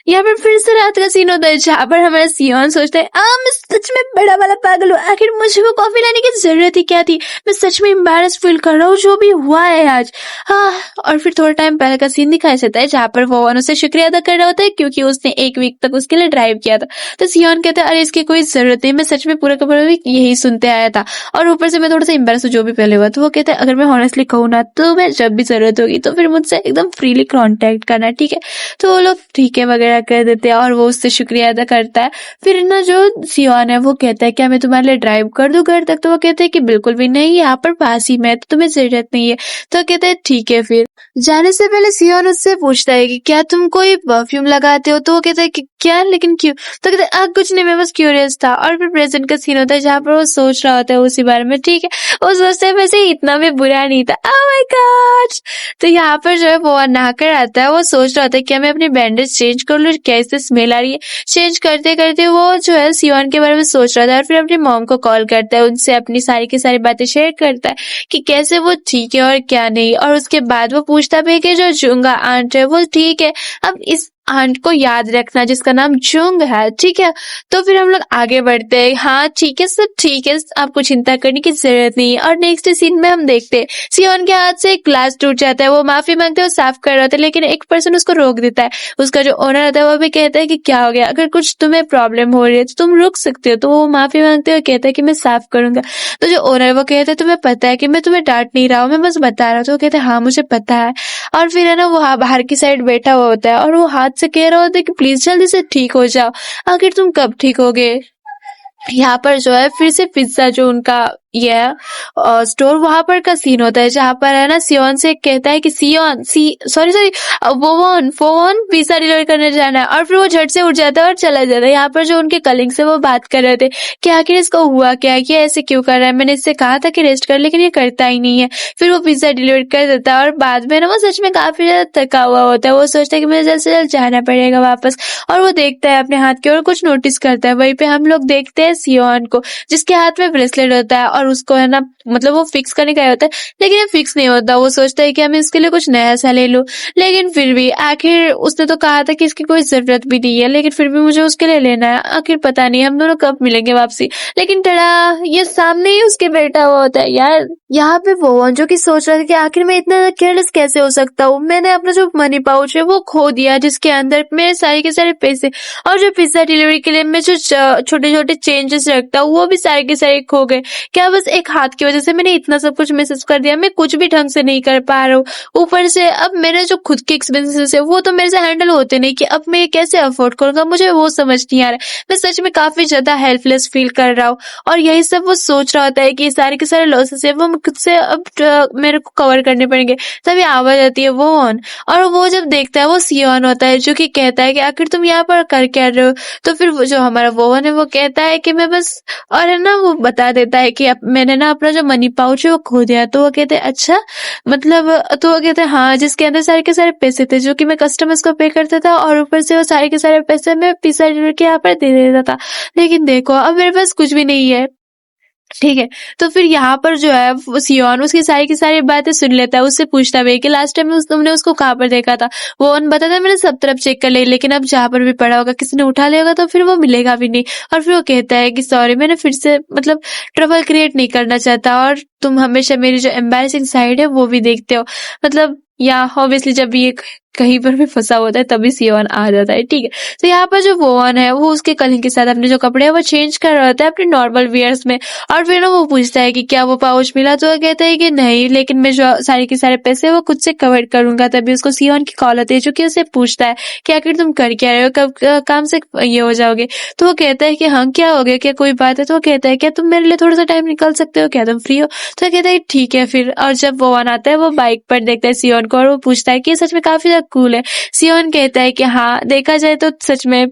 यहाँ पर फिर से रात का सीन होता है जहाँ पर हमारा सियोन सोचता है मैं सच में बड़ा वाला पागल हूँ, आखिर मुझे वो कॉफी लाने की जरूरत ही क्या थी, मैं सच में एम्बैरस फील कर रहा हूँ जो भी हुआ है आज। हाँ। और फिर थोड़ा टाइम पहले का सीन दिखाया जाता है जहाँ पर वोवन उसे शुक्रिया अदा कर रहा होता है क्योंकि उसने एक वीक तक उसके लिए ड्राइव किया था। तो सियोन कहता है अरे इसकी कोई जरूरत नहीं, मैं सच में पूरा का पूरा वीक यही सुनते आया था और ऊपर से मैं थोड़ा सा एम्बैरस हूँ जो भी पहले हुआ। तो वो कहता है अगर मैं ऑनेस्टली कहूँ ना तो मैं जब भी जरूरत होगी तो फिर मुझसे एकदम फ्रीली कॉन्टेक्ट करना, ठीक है। तो वो लोग ठीक है वगैरह कर देते हैं और वो उससे शुक्रिया अदा करता है। फिर ना जो सियोन है वो कहता है क्या मैं तुम्हारे लिए ड्राइव कर दूं घर तक। तो वो कहते हैं कि बिल्कुल भी नहीं, यहाँ पर पास ही में है तो तुम्हें जरूरत नहीं है। तो कहते हैं ठीक है। फिर जाने से पहले सियोन उससे पूछता है कि क्या तुम कोई परफ्यूम लगाते हो। तो वो कहता है कि क्या, लेकिन क्यों। तो कहते हैं कुछ नहीं, मैं बस क्यूरियस था। और फिर प्रेजेंट का सीन होता है जहाँ पर वो सोच रहा होता है उसी बारे में, ठीक है। वो सोचता है वैसे इतना भी बुरा नहीं था। Oh my God. तो यहाँ पर जो है वो नहाकर आता है, वो सोच रहा होता है क्या मैं अपनी बैंडेज चेंज कर लूँ, क्या इससे स्मेल आ रही है। चेंज करते करते वो जो है सियोन के बारे में सोच रहा था और फिर अपनी मॉम को कॉल करता है, उनसे अपनी सारी की सारी बातें शेयर करता है कि कैसे वो ठीक है और क्या नहीं। और उसके बाद वो पूछता भी है कि जो जुंगा आंट है वो ठीक है, अब इस आंट को याद रखना जिसका नाम जुंग है, ठीक है। तो फिर हम लोग आगे बढ़ते हैं। हाँ ठीक है, सब ठीक है, आपको चिंता करने की जरूरत नहीं है। और नेक्स्ट सीन में हम देखते हैं सियोन के हाथ से एक ग्लास टूट जाता है, वो माफी मांगते हैं, वो साफ कर रहा होता है लेकिन एक पर्सन उसको रोक देता है। उसका जो ओनर होता है वो भी कहता है कि क्या हो गया, अगर कुछ तुम्हें प्रॉब्लम हो रही है तो तुम रुक सकते हो। तो वो माफी मांगते हुए कहता है कि मैं साफ करूंगा। तो जो ओनर वो कहता है तुम्हें पता है कि मैं तुम्हें डांट नहीं रहा हूँ, मैं बस बता रहा हूँ। तो वो कहता है हाँ मुझे पता है। और फिर है ना वो बाहर की साइड बैठा हुआ होता है और वो हाथ से कह रहा होता है कि प्लीज जल्दी से ठीक हो जाओ, आखिर तुम कब ठीक होगे। यहाँ पर जो है फिर से पिज्जा जो उनका ये है स्टोर, वहां पर का सीन होता है जहाँ पर है ना सियोन से कहता है कि सियोन सॉरी सॉरी वोवन फोन पिज्जा डिलीवर करने जाना है। और फिर वो झट से उठ जाता है और चला जाता है। यहाँ पर जो उनके कलिंग से वो बात कर रहे थे कि आखिर इसको हुआ क्या है, ये ऐसे क्यों कर रहा है, मैंने इससे कहा था कि रेस्ट कर लेकिन ये करता ही नहीं है। फिर वो पिज्जा डिलीवर कर देता है और बाद में ना वो सच में काफी ज्यादा थका हुआ होता है। वो सोचता है कि मुझे जल्द से जल्द जाना पड़ेगा वापस। और वो देखता है अपने हाथ की ओर, कुछ नोटिस करता है। वहीं पे हम लोग देखते हैं सियोन को जिसके हाथ में ब्रेसलेट होता है और उसको है ना मतलब वो फिक्स करने का होता है लेकिन ये फिक्स नहीं होता। वो सोचता है कि मैं इसके लिए कुछ नया सा ले लूं, लेकिन फिर भी आखिर उसने तो कहा था कि इसकी कोई जरूरत भी नहीं है, लेकिन फिर भी मुझे उसके लिए लेना है। आखिर पता नहीं हम दोनों कब मिलेंगे वापसी। लेकिन टड़ा, ये सामने ही उसके बेटा हुआ होता है यार। यहाँ पे वो जो कि सोच रहा था कि आखिर मैं इतना केयरलेस कैसे हो सकता हूँ, मैंने अपना जो मनी पाउच है वो खो दिया जिसके अंदर मेरे सारे के सारे पैसे और जो पिज्जा डिलीवरी के लिए मैं जो छोटे छोटे चेंजेस रखता हूँ वो भी सारे के सारे खो गए। क्या बस एक हाथ की वजह से मैंने इतना सब कुछ मिस कर दिया, मैं कुछ भी ढंग से नहीं कर पा रहा हूँ। ऊपर से अब मेरे जो खुद के एक्सपेंसेस है वो तो मेरे से हैंडल होते नहीं कि अब मैं ये कैसे अफोर्ड करूंगा, मुझे वो समझ नहीं आ रहा है। मैं सच में काफी ज्यादा हेल्पलेस फील कर रहा हूँ। और यही सब वो सोच रहा होता है कि सारे के सारे लॉसेस है वो खुद से अब मेरे को कवर करने पड़ेंगे। तभी आवाज आती है वो ऑन, और वो जब देखता है वो सियोन होता है जो कि कहता है कि आखिर तुम यहाँ पर कर क्या रहे हो। तो फिर वो जो हमारा वोवन है वो कहता है कि मैं बस, और है ना वो बता देता है कि मैंने ना अपना जो मनी पाउच है वो खो दिया। तो वो कहते हैं अच्छा मतलब, तो वो कहते हैं हाँ, जिसके अंदर सारे के सारे पैसे थे जो कि मैं कस्टमर्स को पे करता था और ऊपर से वो सारे के सारे पैसे मैं पिज्जा डिलीवर के यहाँ पर दे देता था। लेकिन देखो अब मेरे पास कुछ भी नहीं है, ठीक है। तो फिर यहाँ पर जो है वो सियोन उसकी सारी की सारी बातें सुन लेता है, उससे पूछता भी है कि लास्ट टाइम तुमने उसको कहाँ पर देखा था। वो बताता है मैंने सब तरफ चेक कर लिया लेकिन अब जहाँ पर भी पड़ा होगा किसी ने उठा लिया होगा तो फिर वो मिलेगा भी नहीं। और फिर वो कहता है कि सॉरी, मैंने फिर से मतलब ट्रबल क्रिएट नहीं करना चाहता और तुम हमेशा मेरी जो एम्बैरेसिंग साइड है वो भी देखते हो। मतलब या ऑब्वियसली जब ये कहीं पर भी फंसा होता है तभी सियोन आ जाता है, ठीक है। तो यहाँ पर जो वोवन है वो उसके कलिंग के साथ अपने जो कपड़े हैं वो चेंज कर रहा होता है अपने नॉर्मल वियर्स में। और फिर ना वो पूछता है कि क्या वो पाउच मिला। तो वो कहता है कि नहीं, लेकिन मैं जो सारे के सारे पैसे वो खुद से कवर करूंगा। तभी उसको सियोन की कॉल आती है जो कि उसे पूछता है कि आखिर तुम कर क्या रहे हो, कब काम से ये हो जाओगे। तो वो कहता है कि हाँ क्या हो गया, क्या कोई बात है। तो वो कहता है क्या तुम मेरे लिए थोड़ा सा टाइम निकाल सकते हो, क्या तुम फ्री हो। तो वो कहता है ठीक है फिर। और जब वोवन आता है वो बाइक पर देखता है सियोन को और वो पूछता है कि सच में काफी ज्यादा कूल है। सियोन कहता है कि हाँ देखा जाए तो सच में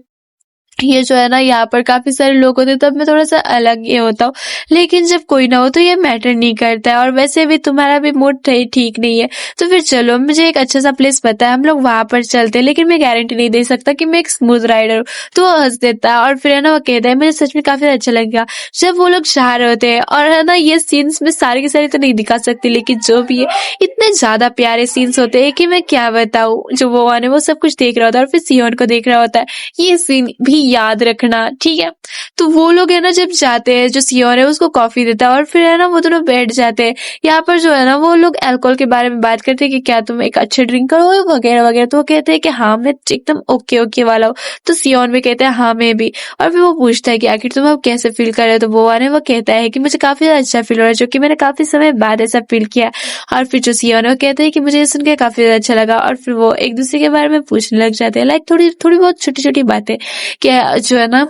ये जो है ना यहाँ पर काफ़ी सारे लोग होते हैं तब मैं थोड़ा-सा अलग ये होता हूँ। लेकिन जब कोई ना हो तो ये मैटर नहीं करता है और वैसे भी तुम्हारा भी मूड ठीक नहीं है। तो फिर चलो मुझे एक अच्छा-सा प्लेस पता है हम लोग वहाँ पर चलते हैं लेकिन मैं गारंटी नहीं दे सकता कि मैं एक स्मूथ राइडर हूँ। तो वो हँस देता है और फिर है ना वो कहता है मुझे सच में काफ़ी अच्छा लगेगा। जब वो लोग जा रहे होते हैं और है ना ये सीन्स मैं सारे के सारे तो नहीं दिखा सकती लेकिन जो भी है इतने ज़्यादा प्यारे सीन्स होते हैं कि मैं क्या बताऊँ। जो वोवान है वो सब कुछ देख रहा होता है और फिर सियोन को देख रहा होता है। ये सीन भी याद रखना, ठीक है? तो वो लोग है ना जब जाते हैं जो सियोन है उसको कॉफी देता है और फिर है ना वो दोनों बैठ जाते हैं। यहाँ पर जो है ना वो लोग अल्कोहल के बारे में बात करते हैं कि क्या तुम एक अच्छे ड्रिंकर हो वगैरह वगैरह। तो वो कहते हैं कि हाँ मैं एकदम ओके ओके वाला हूँ। तो सियोन भी कहते हैं हाँ मैं भी। और फिर वो पूछता है कि आखिर तुम अब कैसे फील कर रहे हो। तो वो कहता है कि मुझे काफी अच्छा फील हो रहा है जो कि मैंने काफी समय बाद ऐसा फील किया। और फिर जो सियोन है वो कहते हैं कि मुझे ये सुन के काफी अच्छा लगा। और फिर वो एक दूसरे के बारे में पूछने लग जाते हैं लाइक थोड़ी थोड़ी बहुत छोटी छोटी बातें। क्या जो है ना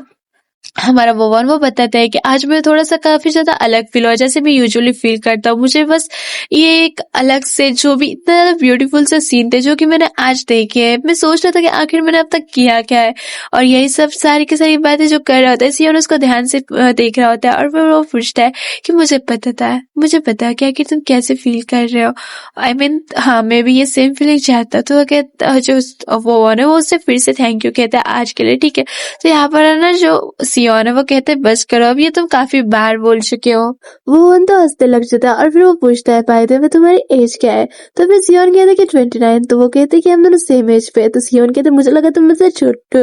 हमारा वो बताता है कि आज मैं थोड़ा-सा काफ़ी ज़्यादा अलग फ़ील हुआ, जैसे मैं यूजुअली फ़ील करता हूँ। मुझे बस ये एक अलग से जो भी इतना ज़्यादा ब्यूटीफुल से सीन थे, जो कि मैंने आज देखे हैं। मैं सोच रहा था कि आखिर मैंने अब तक किया क्या है? और यही सब सारी की सारी बातें जो कर रहा होता है, सियोन उसको ध्यान से देख रहा होता है और फिर वो पूछता है कि मुझे पता है कि आखिर तुम कैसे फ़ील कर रहे हो? आई मीन हाँ, मैं भी ये सेम फ़ीलिंग चाहता। तो वो कहता जो वो है, वो उससे फिर से थैंक यू कहता है आज के लिए, ठीक है? तो यहाँ पर है ना जो सियोन है वो कहते हैं बस करो अब ये तुम काफी बार बोल चुके हो। वो तो हंसने लग जाता है और फिर वो पूछता है बाय द वे तुम्हारी एज क्या है। तो फिर सियोन कहता है कि 29। तो वो कहते हैं कि हम दोनों सेम एज पे है। तो सियोन कहते हैं मुझे लगा तुम मुझसे छोटे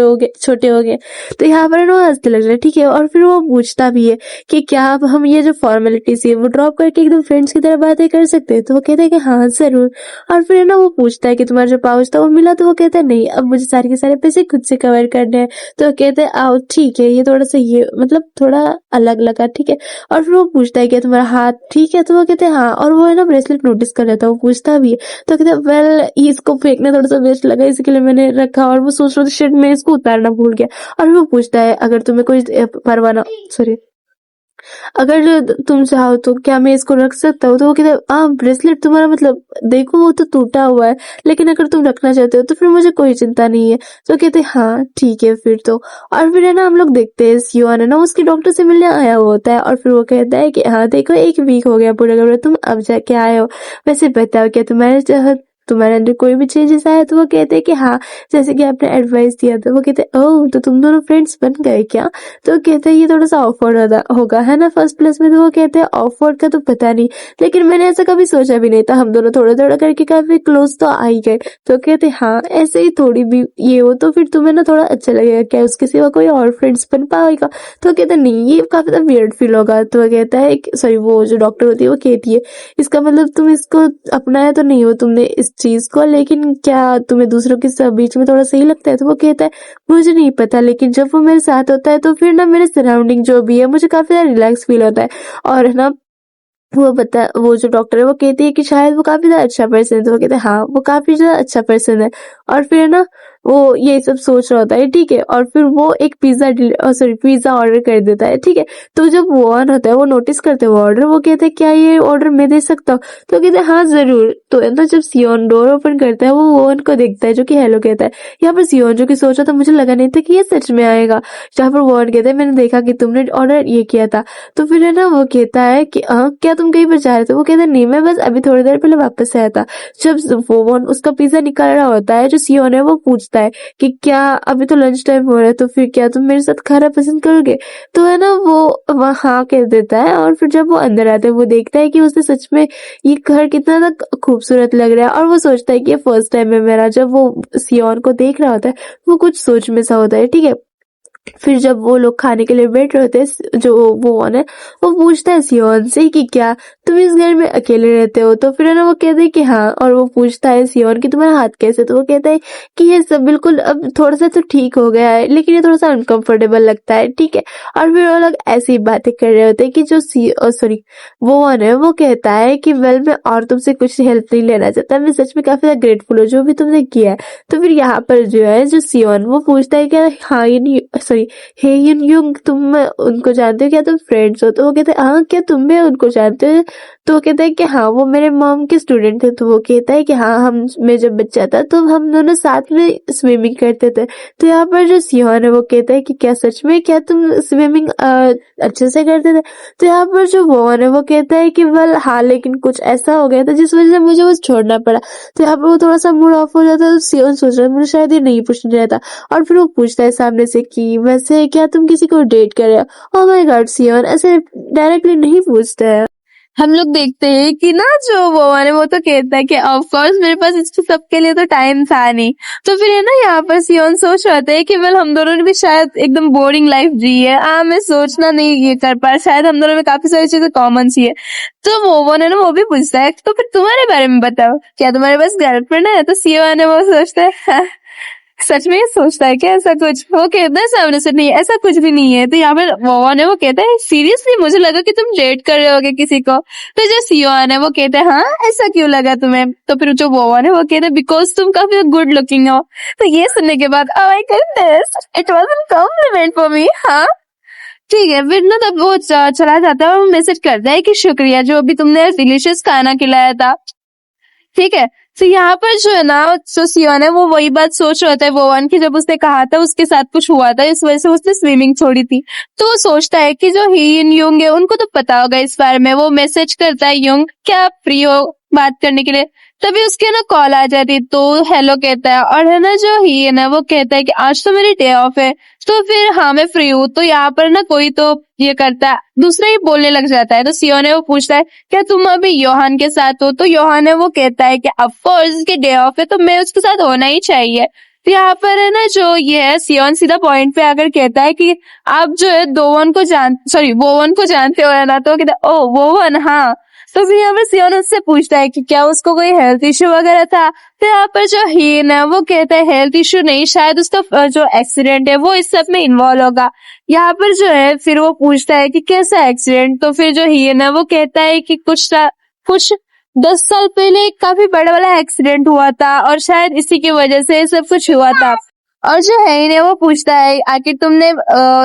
हो गए। तो यहाँ पर ना वो हंसने लग रहा है, ठीक है। और फिर वो पूछता भी है कि क्या अब हम ये जो फॉर्मेलिटीज है वो ड्रॉप करके एकदम फ्रेंड्स की तरह बातें कर सकते हैं। तो वो कहते हैं कि हाँ जरूर। और फिर ना वो पूछता है कि तुम्हारा जो पाउच था वो मिला। तो वो कहता है नहीं अब मुझे सारे के सारे पैसे खुद से कवर करने हैं। तो कहते हैं आओ ठीक है ये थोड़ा सा ये मतलब थोड़ा अलग लगा, ठीक है। और फिर वो पूछता है कि तुम्हारा हाथ ठीक है। तो वो कहते हैं हाँ। और वो है ना ब्रेसलेट नोटिस कर लेता है, वो पूछता भी है। तो कहते हैं वेल इसको फेंकना थोड़ा सा वेस्ट लगा इसके लिए मैंने रखा। और वो सोच रहा था शिट मैं इसको उतारना भूल गया। और वो पूछता है अगर तुम्हें कोई परवाना सॉरी अगर तुम चाहो तो क्या मैं इसको रख सकता हूँ। तो वो कहते हाँ ब्रेसलेट तुम्हारा मतलब देखो वो तो टूटा हुआ है लेकिन अगर तुम रखना चाहते हो तो फिर मुझे कोई चिंता नहीं है। तो कहते हाँ ठीक है फिर तो। और फिर है ना हम लोग देखते हैं सियोन है ना उसकी डॉक्टर से मिलने आया हुआ होता है। और फिर वो कहता है कि हाँ देखो 1 वीक हो गया पूरा पूरा तुम अब जाके आए हो। वैसे बताओ क्या तुम्हारे अंदर कोई भी चेंजेस आया। तो वो कहते हैं कि हाँ जैसे कि आपने एडवाइस दिया था। वो कहते हैं ओह तो तुम दोनों फ्रेंड्स बन गए क्या। तो वो कहते हैं ये थोड़ा सा ऑफवर्ड होगा है ना फर्स्ट प्लेस में। तो वो कहते हैं ऑफवर्ड का तो पता नहीं लेकिन मैंने ऐसा कभी सोचा भी नहीं था। हम दोनों थोड़ा थोड़ा करके काफी क्लोज तो आ ही गए। तो कहते हाँ ऐसे ही थोड़ी भी ये हो तो फिर तुम्हें ना थोड़ा अच्छा लगेगा क्या उसके सिवा कोई और फ्रेंड्स बन पाएगा। तो कहते नहीं ये काफी ज्यादा वियर्ड फील होगा। तो वो कहता है सॉरी वो जो डॉक्टर होती है वो कहती है इसका मतलब तुम इसको अपनाया तो नहीं हो तुमने इस चीज को लेकिन क्या तुम्हें दूसरों के सब बीच में थोड़ा सही लगता है। तो वो कहता है मुझे नहीं पता लेकिन जब वो मेरे साथ होता है तो फिर ना मेरे सराउंडिंग जो भी है मुझे काफी ज्यादा रिलैक्स फील होता है। और है ना वो जो डॉक्टर है वो कहती है कि शायद वो काफी ज्यादा अच्छा पर्सन है। तो वो कहते हैं हाँ वो काफी ज्यादा अच्छा पर्सन है। और फिर ना वो ये सब सोच रहा होता है, ठीक है। और फिर वो एक पिज्जा ऑर्डर कर देता है, ठीक है। तो जब वो ऑन होता है वो नोटिस करते हैं वो ऑर्डर। वो कहते हैं क्या ये ऑर्डर मैं दे सकता हूँ। तो कहते हैं हाँ जरूर। तो है ना जब सियोन डोर ओपन करता है वो वोन को देखता है जो कि हेलो कहता है। यहाँ पर सियोन जो कि सोच रहा था मुझे लगा नहीं था कि ये सच में आएगा। जहाँ पर वोन कहता है मैंने देखा कि तुमने ऑर्डर ये किया था। तो फिर है ना वो कहता है कि क्या तुम कहीं पर जा रहे थे। वो कहता है नहीं मैं बस अभी थोड़ी देर पहले वापस आया था। जब वो उसका पिज्जा निकाल रहा होता है जो सियोन है वो पूछता है कि क्या अभी तो लंच टाइम हो रहा है तो फिर क्या तुम मेरे साथ खाना पसंद करोगे। तो है ना वो वहाँ हाँ कह देता है। और फिर जब वो अंदर आता है वो देखता है कि उसने सच में ये घर कितना ज्यादा खूबसूरत लग रहा है। और वो सोचता है कि ये फर्स्ट टाइम है मेरा। जब वो सियोन को देख रहा होता है वो कुछ सोच में सा होता है, ठीक है। फिर जब वो लोग खाने के लिए बैठ रहे होते हैं जो वो है वो पूछता है सियोन से कि क्या तुम इस घर में अकेले रहते हो। तो फिर है ना वो कहते हैं कि हाँ। और वो पूछता है सियोन कि तुम्हारा हाथ कैसे। तो वो कहता है कि ये सब बिल्कुल अब थोड़ा सा तो ठीक हो गया है लेकिन ये थोड़ा सा अनकंफर्टेबल लगता है, ठीक है। और फिर वो लोग ऐसी बातें कर रहे होते हैं कि जो सॉरी वो है वो कहता है कि वेल मैं और तुमसे कुछ हेल्प नहीं लेना चाहता, मैं सच में काफी ज्यादा ग्रेटफुल हूँ जो भी तुमने किया है। तो फिर यहाँ पर जो है जो सियोन वो पूछता है कि हाँ ये नहीं सॉरी हे इन युंग, तुम उनको जानते हो क्या, तुम फ्रेंड्स हो? तो वो कहते हैं हाँ, क्या तुम भी उनको जानते हो? तो वो कहता है कि हाँ, वो मेरे मॉम के स्टूडेंट थे। तो वो कहता है कि हाँ, हम मैं जब बच्चा था तो हम दोनों साथ में स्विमिंग करते थे। तो यहाँ पर जो सियोन है वो कहता है कि क्या सच में, क्या तुम स्विमिंग अच्छे से करते थे? तो यहाँ पर जो वॉन है वो कहता है कि वेल हाँ, लेकिन कुछ ऐसा हो गया था जिस वजह से मुझे वो छोड़ना पड़ा। तो यहाँ पर वो थोड़ा सा मूड ऑफ हो जाता है। तो सियोन सोच रहा है मुझे शायद ये नहीं पूछना रहता, और फिर वो पूछता है सामने से कि वैसे क्या तुम किसी को डेट कर रहे हो? ओह माय गॉड, सियोन ऐसे डायरेक्टली नहीं पूछता है। हम लोग देखते हैं कि ना जो वो है वो तो कहता है कि ऑफ कोर्स मेरे पास इसके सबके लिए तो टाइम था नहीं। तो फिर है ना यहाँ पर सियोन सोच रहा था कि वेल हम दोनों ने भी शायद एकदम बोरिंग लाइफ जी है, मैं सोचना नहीं ये कर पाया, शायद हम दोनों में काफी सारी चीजें कॉमन सी है। तो वो है ना वो भी पूछता है तो फिर तुम्हारे बारे में बताओ, क्या तुम्हारे पास गर्लफ्रेंड है? तो सियोन है वो सोचता है हाँ, सच में ये सोचता है क्या ऐसा कुछ? वो कहता है सामने से नहीं, ऐसा कुछ भी नहीं है। तो यहाँ पर वोवन है वो कहता है सीरियसली मुझे लगा कि तुम डेट कर रहे होगे किसी को। तो जो सियोन है वो कहता है हाँ, ऐसा क्यों लगा तुम्हें? तो फिर जो वोवन है वो कहता है बिकॉज तुम काफी गुड लुकिंग हो। तो ये सुनने के बाद oh my goodness, it was a compliment for me. हाँ ठीक है, फिर ना तब वो चला जाता है और मैसेज करता है कि शुक्रिया जो अभी तुमने डिलीशियस खाना खिलाया था। ठीक है, तो यहाँ पर जो है ना जो सियोन है वो वही बात सोच रहा था वोवन की, जब उसने कहा था उसके साथ कुछ हुआ था इस वजह से उसने स्विमिंग छोड़ी थी। तो वो सोचता है कि जो ही इन युंग है उनको तो पता होगा इस बारे में। वो मैसेज करता है युंग क्या आप फ्री हो बात करने के लिए? तभी उसके ना कॉल आ जाती तो हेलो कहता है, और है ना जो ही है ना वो कहता है कि आज तो मेरी डे ऑफ है। तो फिर हाँ मैं फ्री हूँ। तो यहाँ पर ना कोई तो ये करता है, दूसरा ही बोलने लग जाता है। तो सियोन है वो पूछता है क्या तुम अभी योहान के साथ हो? तो योहान है वो कहता है कि ऑफ कोर्स उसकी डे ऑफ है तो मैं उसके साथ होना ही चाहिए। तो यहाँ पर है ना जो ये है सियोन सीधा पॉइंट पे आकर कहता है कि आप जो है वोवन को जानते हो है ना? तो कहता है ओ वोवन, हाँ। तो फिर यहाँ पर सियोन उससे पूछता है कि क्या उसको कोई हेल्थ इश्यू वगैरह था? तो यहाँ पर जो हीन है वो कहता है हेल्थ इश्यू नहीं, शायद उसका जो एक्सीडेंट है वो इस सब में इन्वॉल्व होगा। यहाँ पर जो है फिर वो पूछता है कि कैसा एक्सीडेंट? तो फिर जो हीन है वो कहता है कि कुछ 10 साल पहले एक काफी बड़ा वाला एक्सीडेंट हुआ था और शायद इसी की वजह से ये सब कुछ हुआ था। और जो है इन्हें वो पूछता है आखिर तुमने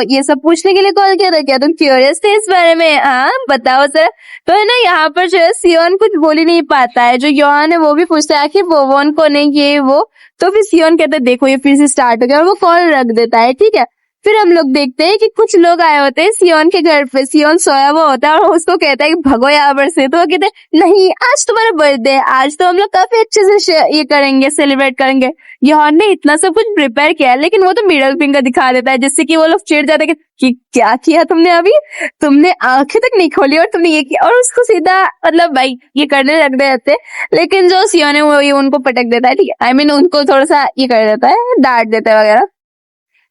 ये सब पूछने के लिए कॉल किया था, क्या तुम क्यूरियस थे इस बारे में? हाँ बताओ सर। तो है ना यहाँ पर जो है सियोन कुछ बोल ही नहीं पाता है। जो योहान है वो भी पूछता है आखिर वोवन को नहीं ये वो। तो फिर सियोन कहता है देखो ये फिर से स्टार्ट हो गया, और वो कॉल रख देता है। ठीक है, फिर हम लोग देखते हैं कि कुछ लोग आए होते हैं सियोन के घर पे। सियोन सोया हुआ होता है और उसको कहता है कि भगो यहाँ पर से। तो वो कहते हैं नहीं, आज तुम्हारा बर्थडे है, आज तो हम लोग काफी अच्छे से ये करेंगे, सेलिब्रेट करेंगे। योहान ने इतना सब कुछ प्रिपेयर किया है, लेकिन वो तो मिडिल फिंगर दिखा देता है जिससे कि वो लोग चिढ़ जाते हैं कि क्या किया तुमने अभी? तुमने आंखें तक नहीं खोली और तुमने ये किया, और उसको सीधा मतलब भाई ये करने लग देते। लेकिन जो सियोन है वो ये उनको पटक देता है। ठीक है, आई मीन उनको थोड़ा सा ये कर देता है, डांट देता है वगैरह।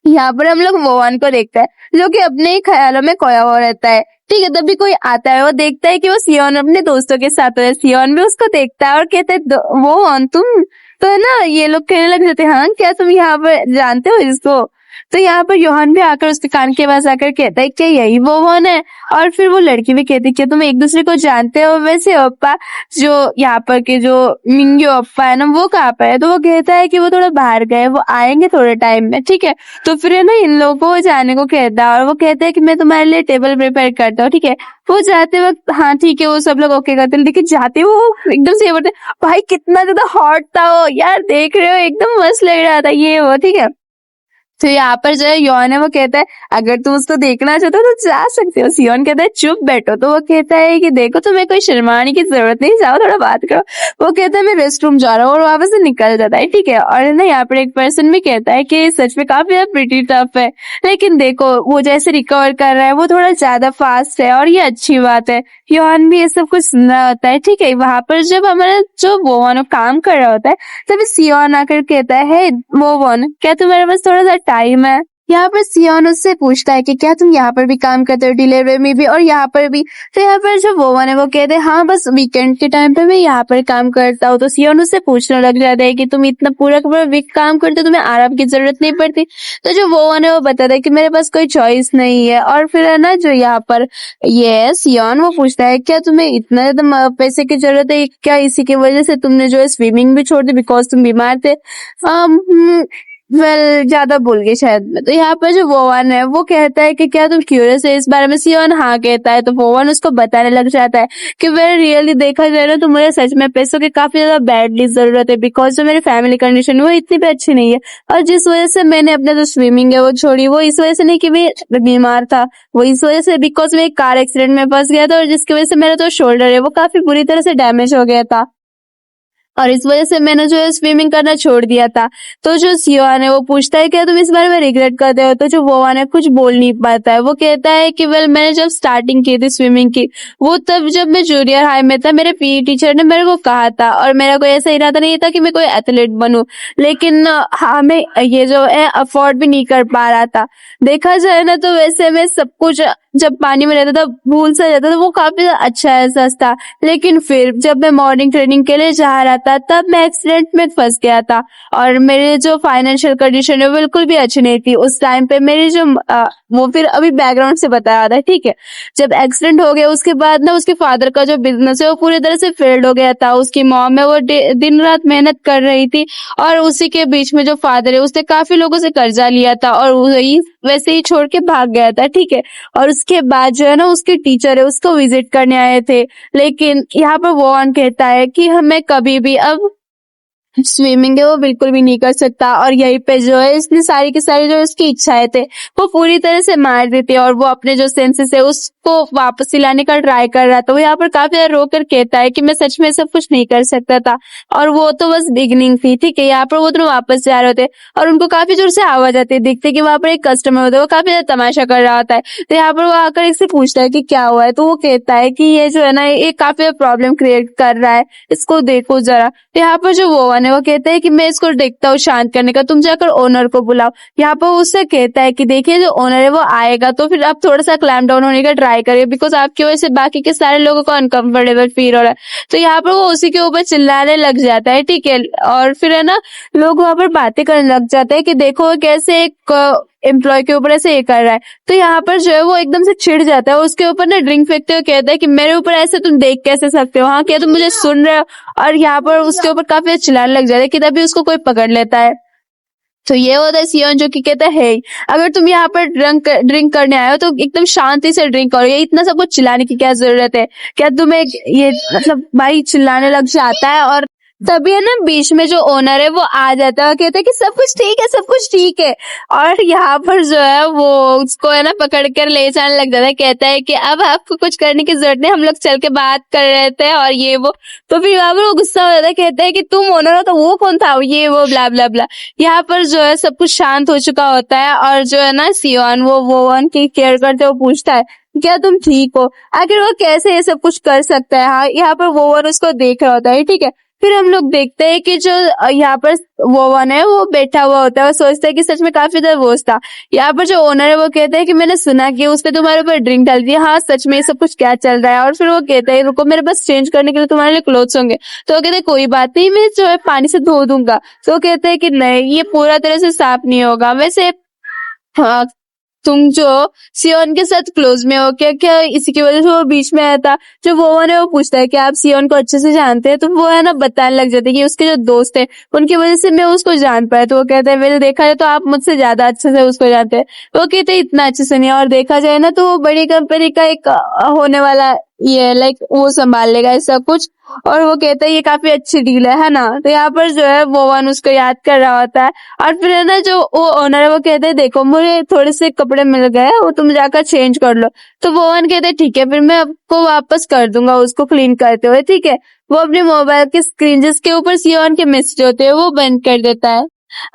यहाँ पर हम लोग वोवन को देखते हैं जो कि अपने ही ख्यालों में खोया हुआ रहता है। ठीक है, तभी कोई आता है, वो देखता है कि वो सियोन अपने दोस्तों के साथ है। सियोन भी उसको देखता है और कहते है वोवन तुम तो है ना? ये लोग कहने लग जाते हैं हाँ क्या तुम यहाँ पर जानते हो इसको? तो यहाँ पर योहान भी आकर उसके कान के पास आकर कहता है क्या यही वोवन है? और फिर वो लड़की भी कहती है क्या तुम एक दूसरे को जानते हो? वैसे ओप्पा जो यहाँ पर के जो मिंग्यो ओप्पा है ना वो कहाँ पर है? तो वो कहता है कि वो थोड़ा बाहर गए, वो आएंगे थोड़े टाइम में। ठीक है, तो फिर है ना इन लोगों को जाने को कहता है और वो कहता है कि मैं तुम्हारे लिए टेबल प्रिपेयर करता हूँ। ठीक है, वो जाते वक्त हाँ ठीक है वो सब लोग ओके करते हैं, लेकिन जाते वो एकदम से ये बोलते भाई कितना ज्यादा हॉट था वो यार, देख रहे हो एकदम मस्त लग रहा था ये वो। ठीक है, तो यहाँ पर जो है योन है वो कहता है अगर तुम उसको देखना चाहते हो तो जा सकते हो। सियोन कहता है चुप बैठो। तो वो कहता है कि देखो तुम्हें कोई शर्माने की जरूरत नहीं, जाओ थोड़ा बात करो। वो कहता है मैं रेस्ट रूम जा रहा हूँ और वहां से निकल जाता है। ठीक है, और ना यहाँ पर एक पर्सन भी कहता है कि सच में काफी ज्यादा प्रिटी टफ है, लेकिन देखो वो जैसे रिकवर कर रहा है वो थोड़ा ज्यादा फास्ट है और ये अच्छी बात है। योन भी ये सब कुछ सुन रहा होता है। ठीक है, वहां पर जब हमारा जो वोवन काम कर रहा होता है तभी सियोन आकर कहता है वोवन क्या तुम्हारे पास थोड़ा सा टाइम है? यहाँ पर सियोन उससे पूछता है कि क्या तुम यहाँ पर भी काम करते हो, डिलीवरी में भी और यहाँ पर भी? तो यहाँ पर जो वोवन है वो कहते हैं हाँ बस वीकेंड के टाइम पे मैं यहाँ पर काम करता हूँ। तो सियोन उससे पूछने लग जाता है कि तुम इतना पूरा पूरा वीक काम करते हो, तुम्हें आराम की जरूरत नहीं पड़ती? तो जो वोवन है वो बताता है कि मेरे पास कोई चॉइस नहीं है। और फिर है ना जो यहाँ पर ये सियोन वो पूछता है क्या तुम्हें इतना ज्यादा पैसे की जरूरत है क्या? इसी की वजह से तुमने जो है स्विमिंग भी छोड़ दी बिकॉज तुम बीमार थे? ज्यादा भूल गई शायद मैं। तो यहाँ पर जो वोवन है वो कहता है कि क्या तुम क्यूरियस है इस बारे में? सियोन हाँ कहता है। तो वोवन उसको बताने लग जाता है कि वेल रियली देखा जाए ना तो मुझे सच में पैसों की काफी ज्यादा बैडली जरूरत है, बिकॉज जो मेरी फैमिली कंडीशन वो इतनी भी अच्छी नहीं है। और जिस वजह से मैंने अपने जो स्विमिंग है वो छोड़ी, वो इस वजह से नहीं कि मैं बीमार था, वो इस वजह से बिकॉज मैं एक कार एक्सीडेंट में फंस गया था और जिसकी वजह से मेरा जो शोल्डर है वो काफी बुरी तरह से डैमेज हो गया था और इस वजह से मैंने जो है स्विमिंग करना छोड़ दिया था। तो जो सियोन है वो पूछता है क्या तुम इस बारे में रिग्रेट करते हो? तो जो वोवान है कुछ बोल नहीं पाता है। वो कहता है कि वेल मैंने जब स्टार्टिंग की थी स्विमिंग की, वो तब जब मैं जूनियर हाई में था, मेरे पीटी टीचर ने मेरे को कहा था और मेरा कोई ऐसा इरादा नहीं था कि मैं कोई एथलीट बनूं, लेकिन हाँ मैं ये जो है अफोर्ड भी नहीं कर पा रहा था। देखा जाए ना तो वैसे मैं सब कुछ जब पानी में रहता था भूल सा जाता था, वो काफी अच्छा एहसास था। लेकिन फिर जब मैं मॉर्निंग ट्रेनिंग के लिए जा रहा था तब मैं एक्सीडेंट में फंस गया था और मेरे जो फाइनेंशियल कंडीशन है बिल्कुल भी अच्छी नहीं थी उस टाइम पे। मेरी जो वो फिर अभी बैकग्राउंड से बताया था, ठीक है। जब एक्सीडेंट हो गया उसके बाद ना उसके फादर का जो बिजनेस है वो पूरी तरह से फेल्ड हो गया था। उसकी मॉम है वो दिन रात मेहनत कर रही थी और उसी के बीच में जो फादर है उसने काफी लोगों से कर्जा लिया था और वही वैसे ही छोड़ के भाग गया था, ठीक है। और उसके बाद जो है ना उसके टीचर है उसको विजिट करने आए थे, लेकिन यहाँ पर वॉन कहता है कि हमें कभी भी अब स्विमिंग है वो बिल्कुल भी नहीं कर सकता और यहीं पे जो है इसने सारी की सारी जो उसकी इच्छाएं थे वो पूरी तरह से मार दी थी और वो अपने जो सेंसेस है उसको वापस दिलाने का ट्राई कर रहा था। वो यहाँ पर काफी ज्यादा रो कर कहता है कि मैं सच में सब कुछ नहीं कर सकता था और वो तो बस बिगनिंग थी, ठीक है। यहाँ पर वो दोनों वापस जा रहे होते और उनको काफी जोर से आवाज आती है, दिखते कि वहां पर एक कस्टमर होता है वो काफी ज्यादा तमाशा कर रहा होता है। तो यहाँ पर वो आकर इससे पूछता है कि क्या हुआ है। तो वो कहता है कि ये जो है ना ये काफी प्रॉब्लम क्रिएट कर रहा है, इसको देखो जरा। तो यहाँ पर जो वोवन है वो कहता है कि मैं इसको देखता हूँ शांत करने का, तुम जाकर ओनर को बुलाओ। यहाँ पर वो उससे कहता है कि देखिए जो ओनर है वो आएगा तो फिर आप थोड़ा सा क्लैम डाउन होने का ट्राई करिए, बिकॉज आपकी वजह से बाकी के सारे लोगों को अनकंफर्टेबल फील हो रहा है। तो यहाँ पर वो उसी के ऊपर चिल्लाने लग जाता है, ठीक है। और फिर है ना लोग वहां पर बातें करने लग जाते हैं कि देखो कैसे एक एम्प्लॉय के ऊपर ऐसे ये कर रहा है। तो यहाँ पर जो है वो एकदम से चिढ़ जाता है, उसके ऊपर ना ड्रिंक फेंकते हुए कहता है कि मेरे ऊपर ऐसे तुम देख कैसे सकते हो, हाँ क्या तुम मुझे सुन रहे हो? और यहाँ पर उसके ऊपर काफी चिल्लाने लग जाता है कि तभी उसको कोई पकड़ लेता है। तो ये होता है सियोन जो कि कहता है "हे, अगर तुम यहाँ पर ड्रिंक करने आए हो तो एकदम शांति से ड्रिंक करो, ये इतना सब कुछ चिल्लाने की क्या जरूरत है? क्या तुम्हें ये मतलब भाई चिल्लाने लग जाता है और तभी है ना बीच में जो ओनर है वो आ जाता है और कहता है कि सब कुछ ठीक है, सब कुछ ठीक है। और यहाँ पर जो है वो उसको है ना पकड़ कर ले जाने लग जाता है, कहता है कि अब आपको कुछ करने की जरूरत नहीं, हम लोग चल के बात कर रहे थे और ये वो। तो फिर वहां पर वो गुस्सा हो जाता है, कहता है कि तुम ओनर हो तो वो कौन था, ये वो ब्ला ब्ला ब्ला। यहाँ पर जो है सब कुछ शांत हो चुका होता है और जो है ना सियोन वो वोवन की केयर करते हुए पूछता है क्या तुम ठीक हो? आखिर वो कैसे ये सब कुछ कर सकता है? हाँ यहाँ पर वोवन उसको देख रहा होता है, ठीक है। फिर हम लोग देखते हैं कि जो यहाँ पर वोवन है वो बैठा हुआ होता है, वो सोचता है कि सच में काफी नर्वस था। यहाँ पर जो ओनर है वो कहता है कि मैंने सुना कि उसने तुम्हारे ऊपर ड्रिंक डाल दी, हाँ सच में ये सब कुछ क्या चल रहा है? और फिर वो कहता है रुको मेरे पास चेंज करने के लिए तुम्हारे लिए क्लोथ्स होंगे। तो वो कहते हैं कोई बात नहीं, मैं जो है पानी से धो दूंगा। तो वो कहते हैं कि नहीं ये पूरा तरह से साफ नहीं होगा। वैसे हाँ तुम जो सियोन के साथ क्लोज में हो क्या, क्या इसी की वजह से वो बीच में आया था? जो वोवन है वो पूछता है कि आप सियोन को अच्छे से जानते हैं? तो वो है ना बताने लग जाते हैं कि उसके जो दोस्त है उनकी वजह से मैं उसको जान पाया। तो वो कहते हैं मैंने देखा है तो आप मुझसे ज्यादा अच्छे से उसको जानते हैं। वो कहते हैं इतना अच्छे से नहीं, और देखा जाए ना तो वो बड़ी कंपनी का एक होने वाला ये लाइक वो संभाल लेगा ऐसा कुछ। और वो कहता है ये काफी अच्छी डील है ना। तो यहाँ पर जो है वोवन उसको याद कर रहा होता है और फिर है ना जो वो ओनर है वो कहते हैं देखो मुझे थोड़े से कपड़े मिल गए, वो तुम जाकर चेंज कर लो। तो वोवन कहते हैं ठीक है फिर मैं आपको वापस कर दूंगा उसको क्लीन करते हुए, ठीक है। वो अपने मोबाइल के स्क्रीन जिसके ऊपर सियोन के मैसेज होते हैं वो बंद कर देता है।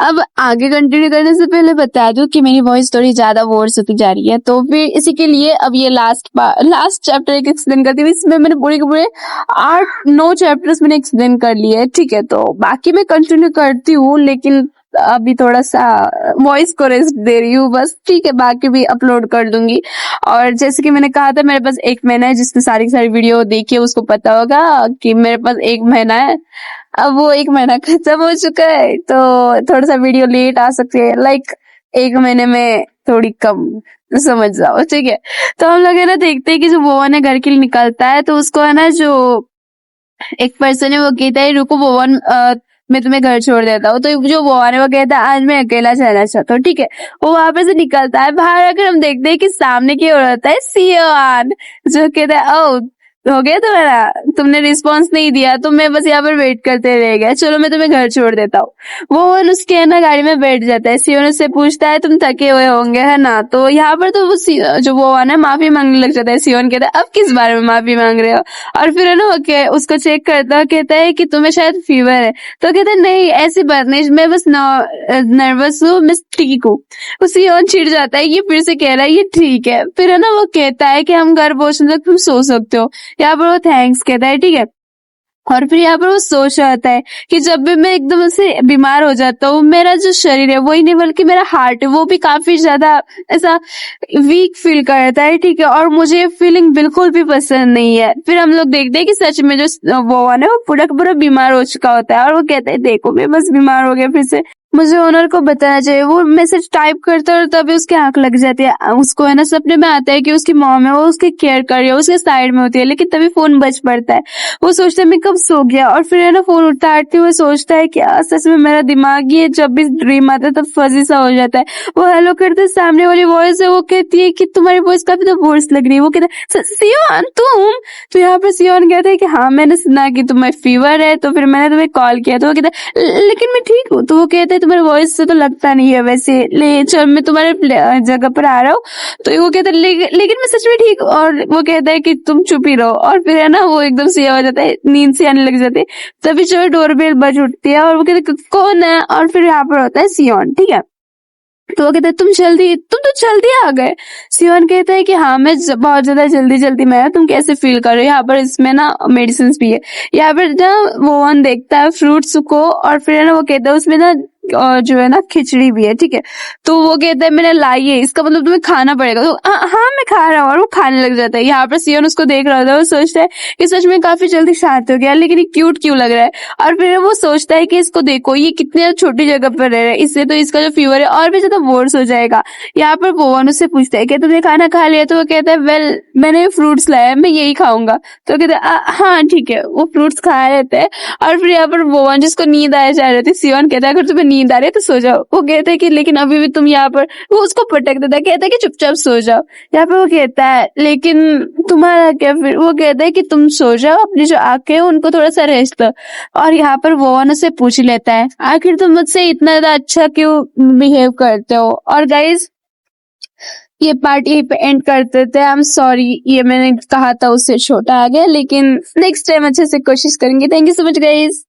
अब आगे कंटिन्यू करने से पहले बता दूं कि मेरी वॉइस थोड़ी ज्यादा वोर्स होती जा रही है, तो फिर इसी के लिए अब ये लास्ट चैप्टर एक एक्सप्लेन करती हूँ। इसमें मैंने पूरे के पूरे 8-9 चैप्टर्स मैंने एक्सप्लेन कर लिए है, ठीक है। तो बाकी मैं कंटिन्यू करती हूँ लेकिन अभी थोड़ा सा वॉइस को रेस्ट दे रही हूँ बस, ठीक है। बाकी भी अपलोड कर दूंगी। और जैसे कि मैंने कहा था मेरे पास 1 महीना है, जिसने सारी की सारी वीडियो देखी है उसको पता होगा कि मेरे पास 1 महीना है। अब वो 1 महीना खत्म हो चुका है तो थोड़ा सा वीडियो लेट आ सकती है, लाइक 1 महीने में थोड़ी कम, समझ जाओ, ठीक है। तो हम लोग है ना देखते हैं कि जो वोवन है घर के लिए निकलता है तो उसको है ना जो एक पर्सन है वो कहता है रुको वोवन मैं तुम्हें घर छोड़ देता हूँ। तो जो वो है वो कहता है आज मैं अकेला चलना चाहता हूँ, ठीक है। वो वहां पे से निकलता है बाहर, आकर हम देखते हैं कि सामने की ओर होता है सियोन, जो कहता है ओ हो गया तुम्हारा, तुमने रिस्पॉन्स नहीं दिया तो मैं बस यहाँ पर वेट करते रह गया, चलो मैं तुम्हें घर छोड़ देता हूँ। वो उसके है ना गाड़ी में बैठ जाता है। सियोन उससे पूछता है तुम थके हुए होंगे है ना, तो यहाँ पर तो जो वो है ना माफी मांगने लग जाता है। सियोन कहता है अब किस बारे में माफी मांग रहे हो, और फिर है ना वो उसको चेक करता है, कहता है कि तुम्हें शायद फीवर है, तो कहता है नहीं ऐसी बात नहीं, मैं बस नर्वस हूँ, मैं ठीक हूँ। वो सियोन चिढ़ जाता है, ये फिर से कह रहा है ये ठीक है। फिर है ना वो कहता है कि हम घर पहुंचने तक तुम सो सकते हो। यहाँ पर वो थैंक्स कहता है, ठीक है। और फिर यहाँ पर वो सोच रहा है कि जब भी मैं एकदम से बीमार हो जाता हूँ, मेरा जो शरीर है वही नहीं बल्कि मेरा हार्ट है वो भी काफी ज्यादा ऐसा वीक फील करता है, ठीक है। और मुझे ये फीलिंग बिल्कुल भी पसंद नहीं है। फिर हम लोग देखते हैं कि सच में जो वो है ना वो पूरा का पूरा बीमार हो चुका होता है, और वो कहता है देखो मैं बस बीमार हो गया, फिर से मुझे ओनर को बताना चाहिए। वो मैसेज टाइप करता है और तभी उसकी आंख लग जाती है। उसको है ना सपने में आता है कि उसकी मॉम है वो उसकी केयर कर रही है, उसके साइड में होती है, लेकिन तभी फोन बज पड़ता है। वो सोचता है मैं कब सो गया, और फिर है ना फोन उठाते हुए सोचता है कि सच में मेरा दिमाग ये जब भी ड्रीम आता है तब फजी सा हो जाता है। वो हेलो करते है, सामने वाली वॉइस है वो कहती है कि तुम्हारी वॉइस काफी तो बोर्स लग रही है। वो कहता है सियोन तुम, तो यहाँ पर सियोन कहता है कि हाँ मैंने सुना कि तुम्हें फीवर है तो फिर मैंने तुम्हें कॉल किया। तो वो कहता है लेकिन मैं ठीक हूँ। तो वो कहता है तुम्हारे वॉइस से तो लगता नहीं है वैसे, ले चल मैं तुम्हारे जगह पर आ रहा हूँ। तो वो कहता है लेकिन मैं सच में ठीक हूँ। और वो कहता है कि तुम चुप ही रहो, और फिर है ना वो एकदम से हो जाता है, नींद से आने लग जाते हैं। तभी जो डोरबेल बज उठती है और वो कहते हैं कौन है, और फिर यहाँ पर होता है सियोन, ठीक है। तो वो कहता है तुम तो जल्दी आ गए। सियोन कहता है कि हाँ मैं बहुत ज्यादा जल्दी में आया, तुम कैसे फील कर रहे हो, यहाँ पर इसमें ना मेडिसिन भी है। यहाँ पर ना वो देखता है फ्रूट्स को, और फिर है ना वो कहता है उसमें ना और जो है ना खिचड़ी भी है, ठीक है। तो वो कहता है मैंने लाई है, इसका मतलब तुम्हें खाना पड़ेगा। तो हाँ मैं खा रहा हूँ, और वो खाने लग जाता है। यहाँ पर सियोन उसको देख रहा होता है, वो सोचता है कि सच में काफी जल्दी शांत हो गया, लेकिन ये क्यूट क्यों लग रहा है। और फिर वो सोचता है कि इसको देखो ये कितने छोटी जगह पर रह रहा है, इससे तो इसका जो फीवर है और भी ज्यादा वर्स हो जाएगा। यहाँ पर भुवन उससे पूछता है कि तुमने खाना खा लिया, तो वो कहता है वेल मैंने फ्रूट्स लाया मैं यही खाऊंगा। तो कहता है हाँ ठीक है, वो फ्रूट्स खा लेते हैं। और फिर यहाँ पर भुवन जिसको नींद आया जा रही थी, सियोन कहता है अगर तुम्हें नींद आ रही है तो सो जाओ। वो कहता है कि लेकिन अभी भी तुम यहाँ पर, वो उसको पटक देता है, कहता है कि चुपचाप सो जाओ। यहाँ पे वो कहता है लेकिन तुम्हारा क्या, फिर वो कहता है कि तुम सो जाओ, अपनी जो आंखें हैं उनको थोड़ा सा रेस्ट दो। और यहाँ पर वो से पूछ लेता है आखिर तुम मुझसे इतना ज्यादा अच्छा क्यों बिहेव करते हो। और गाइज ये पार्ट यहीं पे एंड करते थे। आई एम सॉरी ये मैंने कहा था उससे छोटा आ गया, लेकिन नेक्स्ट टाइम अच्छे से कोशिश करेंगे। Thank you so much guys.